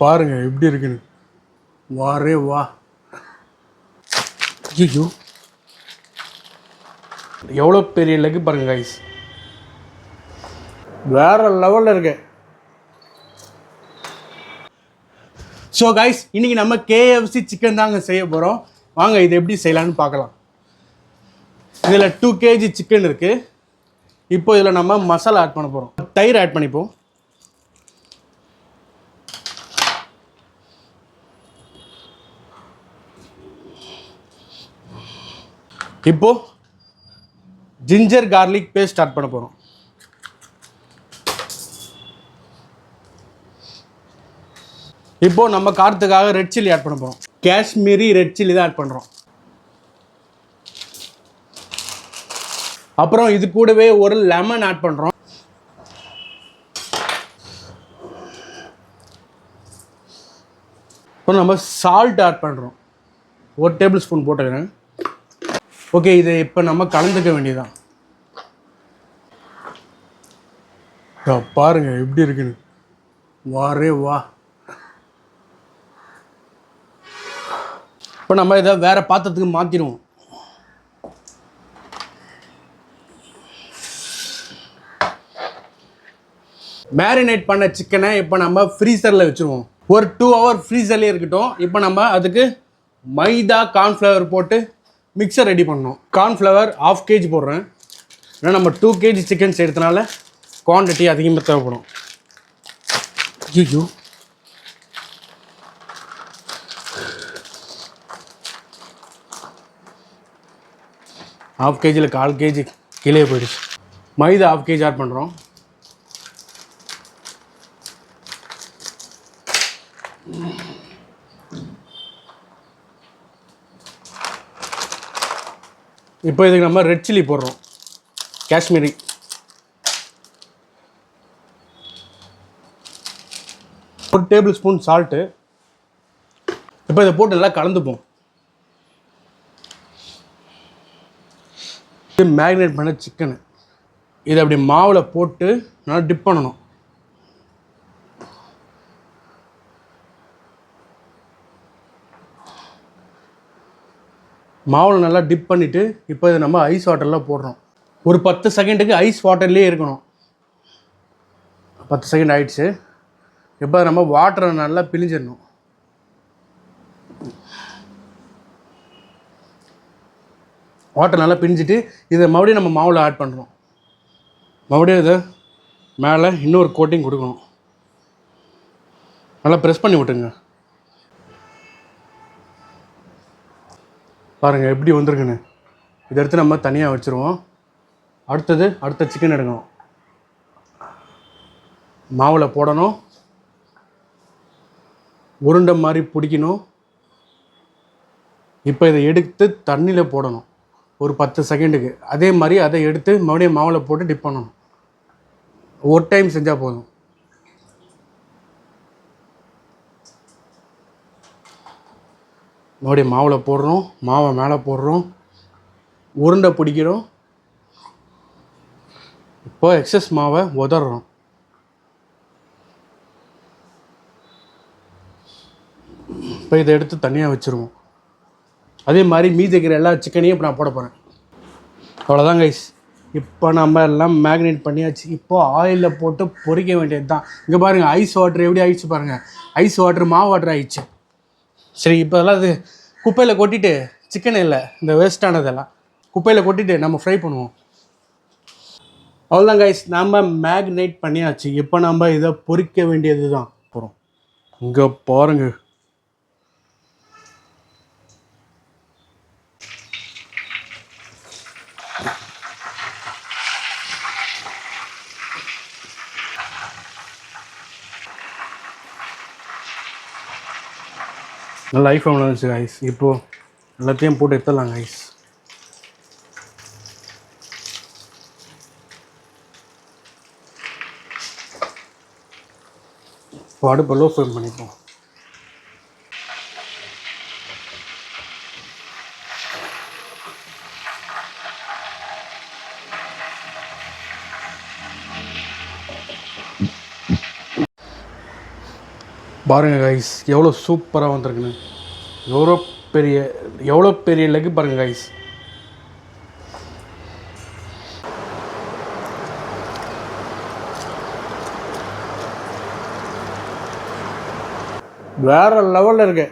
பாருங்க எப்படி இருக்குன்னு. வாரே வா. ஐயோ எவ்வளோ பெரிய லெக் பாருங்க கைஸ், வேற லெவலில் இருக்கு. ஸோ கைஸ் இன்னைக்கு நம்ம KFC சிக்கன் தாங்க செய்ய போகிறோம். வாங்க இது எப்படி செய்யலான்னு பார்க்கலாம். இதில் 2 kg சிக்கன் இருக்குது. இப்போ இதில் நம்ம மசாலா ஆட் பண்ண போகிறோம். தயிர் ஆட் பண்ணிப்போம். இப்போ ஜிஞ்சர் கார்லிக் பேஸ்ட் ஆட் பண்ண போகிறோம். இப்போ நம்ம காரத்துக்காக ரெட் சில்லி ஆட் பண்ண போகிறோம். காஷ்மீரி ரெட் சில்லி தான் ஆட் பண்ணுறோம். அப்புறம் இது கூடவே ஒரு லெமன் ஆட் பண்ணுறோம். இப்போ நம்ம சால்ட் ஆட் பண்ணுறோம். 1 டேபிள் ஸ்பூன் போட்டுக்கிறேன். ஓகே, இதை இப்போ நம்ம கலந்துக்க வேண்டியதான். பாருங்க எப்படி இருக்குன்னு. வாரே வா. இப்போ நம்ம இதை வேற பாத்திரத்துக்கு மாற்றிடுவோம். மேரினேட் பண்ண சிக்கனை இப்போ நம்ம ஃப்ரீசரில் வச்சுருவோம். ஒரு 2 hour ஃப்ரீசர்லேயே இருக்கட்டும். இப்போ நம்ம அதுக்கு மைதா கார்ன்ஃப்ளவர் போட்டு மிக்சர் ரெடி பண்ணோம். கார்ன்ஃப்ளவர் 1/2 kg போடுறேன். ஏன்னா நம்ம 2 kg சிக்கன் செய்கிறதுனால குவான்டிட்டி அதிகமாக தேவைப்படும். ஐயோ ½ kg 1/4 kg கீழே போயிடுச்சு. மைதா 1/2 kg ஆட் பண்ணுறோம். இப்போ இதுக்கு நம்ம ரெட் சில்லி போடுறோம், காஷ்மீரி. ஒரு டேபிள் ஸ்பூன் சால்ட்டு. இப்போ இதை போட்டு நல்லா கலந்துப்போம். மேரினேட் பண்ண சிக்கனு இதை அப்படி மாவில் போட்டு நல்லா டிப் பண்ணணும். மாவில் நல்லா டிப் பண்ணிவிட்டு இப்போ இதை நம்ம ஐஸ் வாட்டரில் போடுறோம். ஒரு 10 செகண்டுக்கு ஐஸ் வாட்டர்லேயே இருக்கணும். 10 செகண்ட் ஆயிடுச்சு. இப்போ நம்ம வாட்டரை நல்லா பிழிஞ்சிடணும். வாட்டர் நல்லா பிழிஞ்சிட்டு இதை மறுபடியும் நம்ம மாவில் ஆட் பண்ணுறோம். மறுபடியும் இதை மேலே இன்னொரு கோட்டிங் கொடுக்கணும். நல்லா ப்ரெஸ் பண்ணி விட்டுங்க. பாருங்கள் எப்படி வந்திருக்குன்னு. இதை எடுத்து நம்ம தனியாக வச்சுருவோம். அடுத்த சிக்கன் எடுக்கணும். மாவில் போடணும். உருண்டை மாதிரி பிடிக்கணும். இப்போ இதை எடுத்து தண்ணியில் போடணும் ஒரு 10 செகண்டுக்கு. அதே மாதிரி அதை எடுத்து மறுபடியும் மாவில் போட்டு டிப் பண்ணணும். ஒரு டைம் செஞ்சால் போதும். மறுபடியும் மாவில் போடுறோம். மாவை மேலே போடுறோம். உருண்டை பிடிக்கிறோம். இப்போ எக்ஸஸ் மாவை உதறோம். இப்போ இதை எடுத்து தனியாக வச்சுருவோம். அதே மாதிரி மீதி இருக்கிற எல்லா சிக்கனையும் இப்போ நான் போட போகிறேன். அவ்வளோதான் கைஸ். இப்போ நம்ம எல்லாம் மேக்னேட் பண்ணியாச்சு. இப்போது ஆயிலில் போட்டு பொரிக்க வேண்டியது தான். இங்கே பாருங்கள், ஐஸ் வாட்டர் எப்படி ஆயிடுச்சு பாருங்கள். ஐஸ் வாட்டர் மாவு வாட்டர் ஆயிடுச்சு. சரி, இப்போ அதெல்லாம் அது குப்பையில் கொட்டிட்டு, சிக்கன் இல்லை இந்த வேஸ்ட்டானதெல்லாம் குப்பையில் கொட்டிட்டு நம்ம ஃப்ரை பண்ணுவோம். அவ்வளோதான் கைஸ், நம்ம மேக்னேட் பண்ணியாச்சு. இப்போ நம்ம இதை பொரிக்க வேண்டியது தான் போகிறோம். இங்கே பாருங்கள். நல்லா லைஃப் வந்துச்சு கைஸ். இப்போது எல்லாத்தையும் போட்டு எடுத்துடலாம் கைஸ். இப்போ அடுப்பு லோ ஃப்ளேம் பண்ணிப்போம். பாருங்கள் கைஸ் எவ்வளோ சூப்பராக வந்திருக்குன்னு. எவ்வளோ பெரிய எவ்வளோ பெரிய லெக் பாருங்கள் கைஸ். வேறு லெவலில் இருக்கு.